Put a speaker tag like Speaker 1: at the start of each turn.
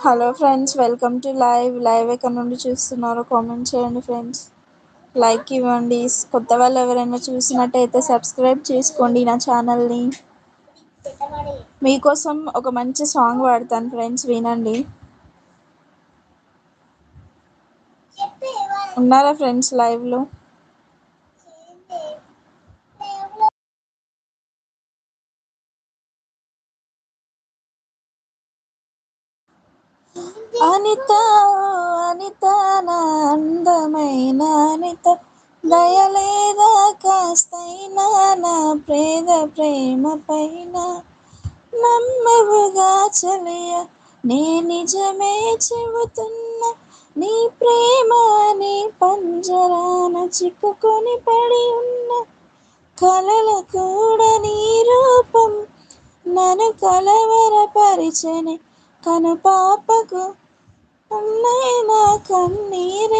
Speaker 1: Hello friends, welcome to live ఎక్కడ నుండి చూస్తున్నారో కామెంట్ చేయండి ఫ్రెండ్స్. లైక్ ఇవ్వండి. కొత్త వాళ్ళు ఎవరైనా చూసినట్టయితే సబ్స్క్రైబ్ చేసుకోండి నా ఛానల్ని. మీకోసం ఒక మంచి సాంగ్ పాడతాను ఫ్రెండ్స్, వినండి. ఉన్నారా ఫ్రెండ్స్ లైవ్లో? అనిత అనిత, నా అందమైన అనిత, దయలేదా కాస్తైనా నా ప్రేమ పైన? నమ్మవుగా చలియ, నే నిజమే చెబుతున్నా, నీ ప్రేమ నీ పంజరాన చిక్కుకొని పడి ఉన్న కలల కూడా నీ రూపం నన్ను కలవరపరిచని. కను పాపకు అన్నైనా కన్నీరే